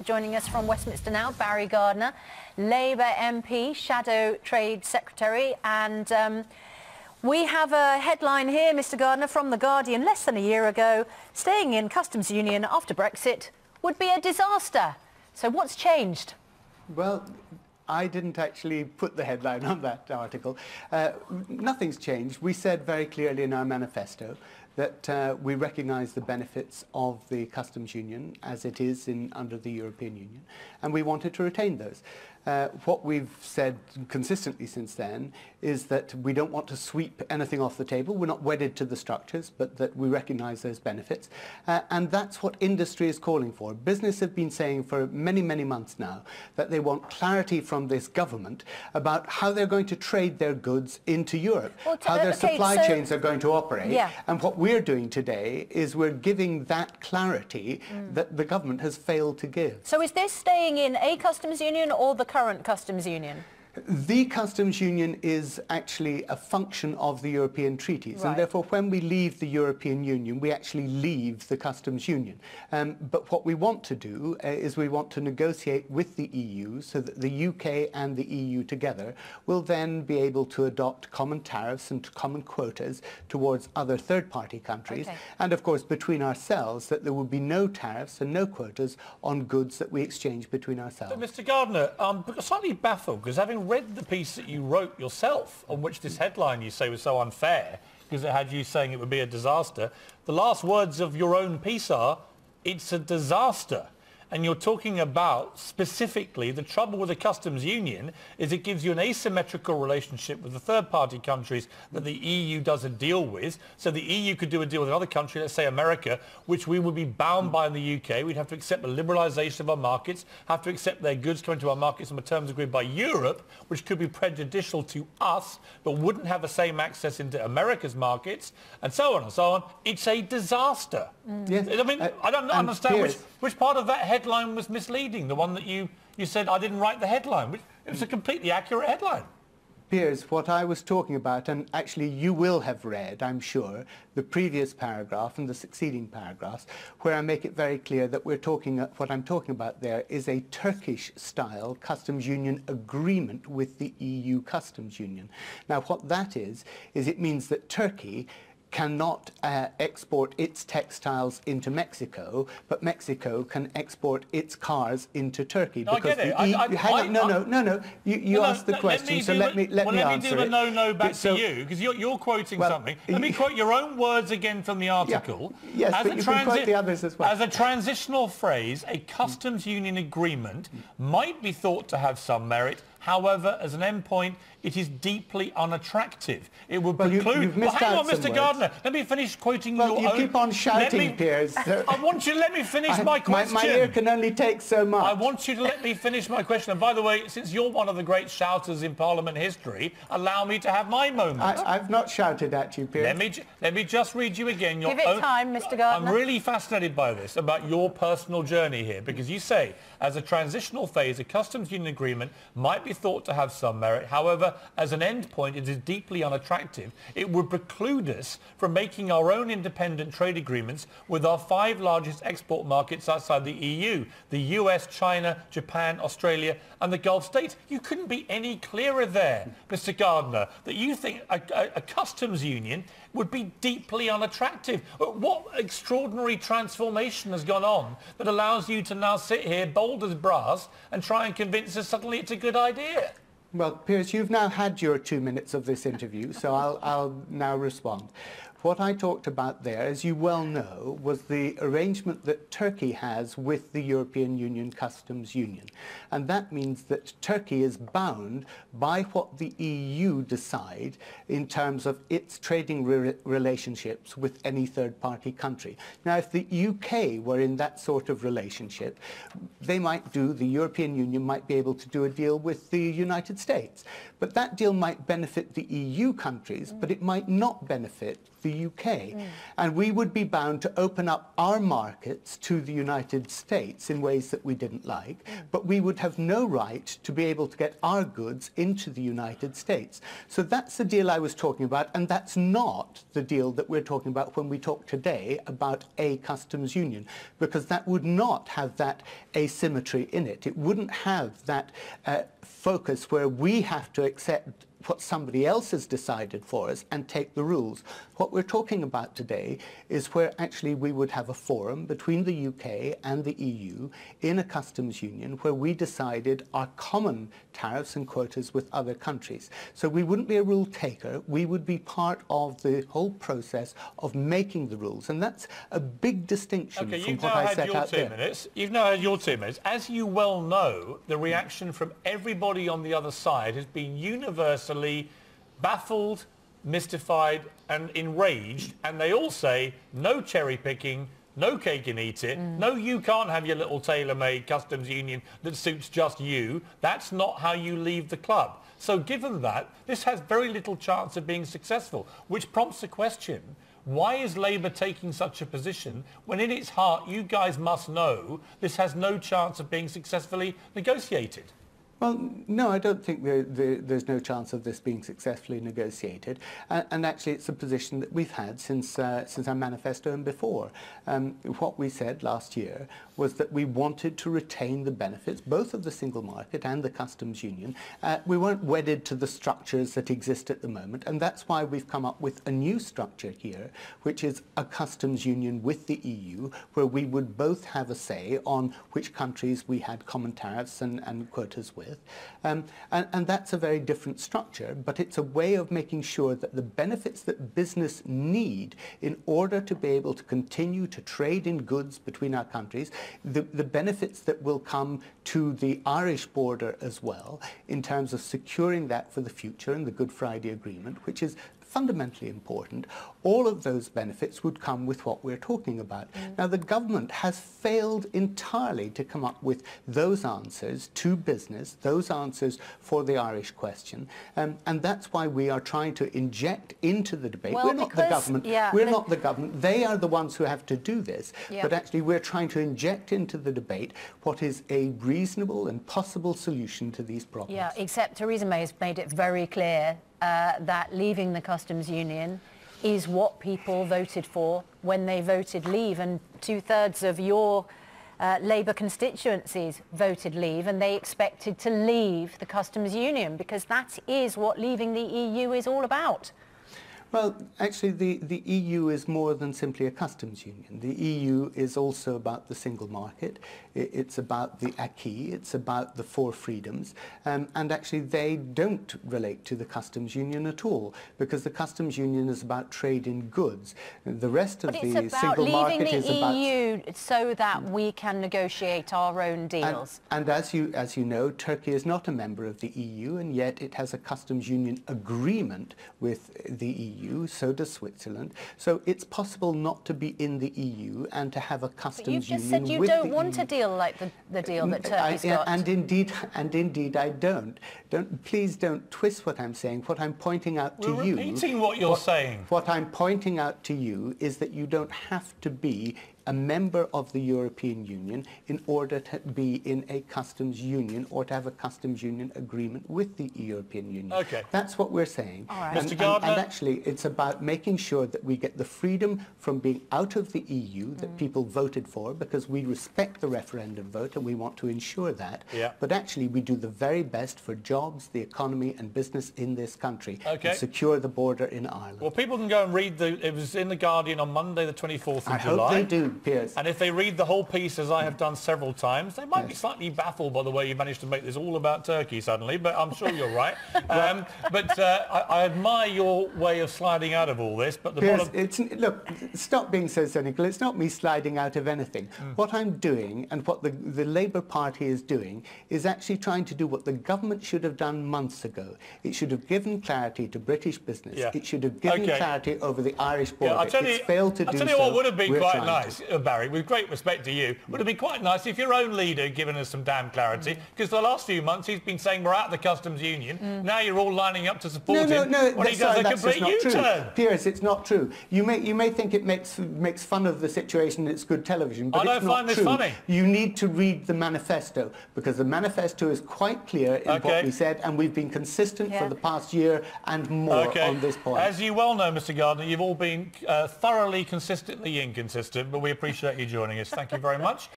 Joining us from Westminster now, Barry Gardiner, Labour MP, Shadow Trade Secretary, and we have a headline here, Mr Gardiner, from The Guardian less than a year ago. Staying in customs union after Brexit would be a disaster. So what's changed? Well, I didn't actually put the headline on that article. Nothing's changed. We said very clearly in our manifesto that we recognise the benefits of the customs union as it is under the European Union, and we wanted to retain those. What we've said consistently since then is that we don't want to sweep anything off the table. We're not wedded to the structures, but that we recognise those benefits. And that's what industry is calling for. Business have been saying for many, many months now that they want clarity from this government about how they're going to trade their goods into Europe, how their supply chains are going to operate. Yeah. And what we're doing today is we're giving that clarity that the government has failed to give. So is this staying in a customs union or the current customs union? The customs union is actually a function of the European treaties, right. And therefore when we leave the European Union we actually leave the customs union. But what we want to do is we want to negotiate with the EU so that the UK and the EU together will then be able to adopt common tariffs and common quotas towards other third-party countries, okay. And of course between ourselves that there will be no tariffs and no quotas on goods that we exchange between ourselves. So, Mr Gardiner, I'm slightly baffled because having read the piece that you wrote yourself, on which this headline you say was so unfair because it had you saying it would be a disaster, the last words of your own piece are, it's a disaster. And you're talking about specifically the trouble with the customs union is it gives you an asymmetrical relationship with the third-party countries that the EU doesn't deal with. So the EU could do a deal with another country, let's say America, which we would be bound by in the UK. We'd have to accept the liberalisation of our markets, have to accept their goods coming to our markets on the terms agreed by Europe, which could be prejudicial to us, but wouldn't have the same access into America's markets, and so on and so on. It's a disaster. Yes. I mean, I don't understand which part of that headline was misleading, the one that you said I didn't write the headline. It was a completely accurate headline. Piers, what I was talking about, and actually you will have read, I'm sure, the previous paragraph and the succeeding paragraphs, where I make it very clear that what I'm talking about there is a Turkish-style customs union agreement with the EU customs union. Now, what that is it means that Turkey cannot export its textiles into Mexico, but Mexico can export its cars into Turkey. No, because I get it. You asked the question, so let me answer it. Let me do a no back to you, because you're quoting something. Let me quote your own words again from the article. Yeah. Yes, but you can quote the others as well. As a transitional phrase, a customs union agreement might be thought to have some merit. However, as an endpoint, it is deeply unattractive. It would preclude... hang on, Mr Gardiner. Let me finish quoting your own... you keep on shouting, Piers. I want you to let me finish my question. My ear can only take so much. I want you to let me finish my question. And by the way, since you're one of the great shouters in Parliament history, allow me to have my moment. I've not shouted at you, Piers. Let me just read you again your Give it time, Mr Gardiner. I'm really fascinated by this, about your personal journey here, because you say, as a transitional phase, a customs union agreement might be thought to have some merit. However, as an end point, it is deeply unattractive. It would preclude us from making our own independent trade agreements with our 5 largest export markets outside the EU, the US, China, Japan, Australia and the Gulf states. You couldn't be any clearer there, Mr Gardiner, that you think a customs union would be deeply unattractive. What extraordinary transformation has gone on that allows you to now sit here bold as brass and try and convince us suddenly it's a good idea? Well, Piers, you've now had your 2 minutes of this interview, so I'll now respond. What I talked about there, as you well know, was the arrangement that Turkey has with the European Union Customs Union. And that means that Turkey is bound by what the EU decide in terms of its trading relationships with any third-party country. Now, if the UK were in that sort of relationship, the European Union might be able to do a deal with the United States. But that deal might benefit the EU countries, but it might not benefit the the UK. And we would be bound to open up our markets to the United States in ways that we didn't like, but we would have no right to be able to get our goods into the United States. So that's the deal I was talking about, and that's not the deal that we're talking about when we talk today about a customs union, because that would not have that asymmetry in it. It wouldn't have that focus where we have to accept what somebody else has decided for us and take the rules. What we're talking about today is where actually we would have a forum between the UK and the EU in a customs union where we decided our common tariffs and quotas with other countries. So we wouldn't be a rule taker, we would be part of the whole process of making the rules. And that's a big distinction from what I set out there. You've now had your 2 minutes. As you well know, the reaction from everybody on the other side has been universally baffled, mystified and enraged, and they all say no cherry picking, no cake and eat it, no, you can't have your little tailor-made customs union that suits just you. That's not how you leave the club. So given that, this has very little chance of being successful, which prompts the question, why is Labour taking such a position when in its heart you guys must know this has no chance of being successfully negotiated? Well, no, I don't think there's no chance of this being successfully negotiated. And actually, it's a position that we've had since our manifesto and before. What we said last year was that we wanted to retain the benefits, both of the single market and the customs union. We weren't wedded to the structures that exist at the moment, and that's why we've come up with a new structure here, which is a customs union with the EU, where we would both have a say on which countries we had common tariffs and quotas with. And that's a very different structure, but it's a way of making sure that the benefits that business need in order to be able to continue to trade in goods between our countries, the benefits that will come to the Irish border as well, in terms of securing that for the future and the Good Friday Agreement, which is fundamentally important, all of those benefits would come with what we're talking about. Now, the government has failed entirely to come up with those answers to business, those answers for the Irish question, and that's why we are trying to inject into the debate. Well, we're not the government. Yeah, we're not the government. They are the ones who have to do this. Yeah. But actually, we're trying to inject into the debate what is a reasonable and possible solution to these problems. Yeah, except Theresa May has made it very clear that leaving the customs union is what people voted for when they voted leave, and 2/3 of your Labour constituencies voted leave, and they expected to leave the customs union because that is what leaving the EU is all about. Well, actually, the EU is more than simply a customs union. The EU is also about the single market. It's about the acquis. It's about the four freedoms. And actually, they don't relate to the customs union at all, because the customs union is about trade in goods. The rest of the single market is about... leaving the EU so that we can negotiate our own deals. And as you know, Turkey is not a member of the EU, and yet it has a customs union agreement with the EU. So does Switzerland. So it's possible not to be in the EU and to have a customs union with the EU. You've just said you don't want a deal like the deal that Turkey's got. And indeed I don't. Please don't twist what I'm saying. What I'm pointing out to you... We're repeating what you're saying. What I'm pointing out to you is that you don't have to be a member of the European Union in order to be in a customs union or to have a customs union agreement with the European Union. Okay. That's what we're saying. All right. Mr. Gardiner? And actually, it's about making sure that we get the freedom from being out of the EU that people voted for, because we respect the referendum vote and we want to ensure that. Yeah. But actually, we do the very best for jobs, the economy and business in this country Okay. and secure the border in Ireland. Well, people can go and read it was in the Guardian on Monday the 24th of July. I hope they do, Piers. And if they read the whole piece, as I have done several times, they might be slightly baffled by the way you managed to make this all about Turkey suddenly, but I'm sure you're right. I admire your way of sliding out of all this, but the Piers, look, stop being so cynical. It's not me sliding out of anything. What I'm doing and what the Labour Party is doing is actually trying to do what the government should have done months ago. It should have given clarity to British business. Yeah. It should have given Okay. clarity over the Irish border. Yeah, It's failed to do so. I'll tell you what would have been We're quite trying nice. to. Barry, with great respect to you, would it be quite nice if your own leader had given us some damn clarity? Because for the last few months he's been saying we're out of the customs union. Now you're all lining up to support him when he does a complete U-turn. Piers, it's not true. You may think it makes fun of the situation. It's good television, but I it's don't not find this true. funny. You need to read the manifesto, because the manifesto is quite clear in what we said, and we've been consistent for the past year and more on this point. As you well know, Mr. Gardiner, you've all been thoroughly consistently inconsistent, but we appreciate you joining us. Thank you very much.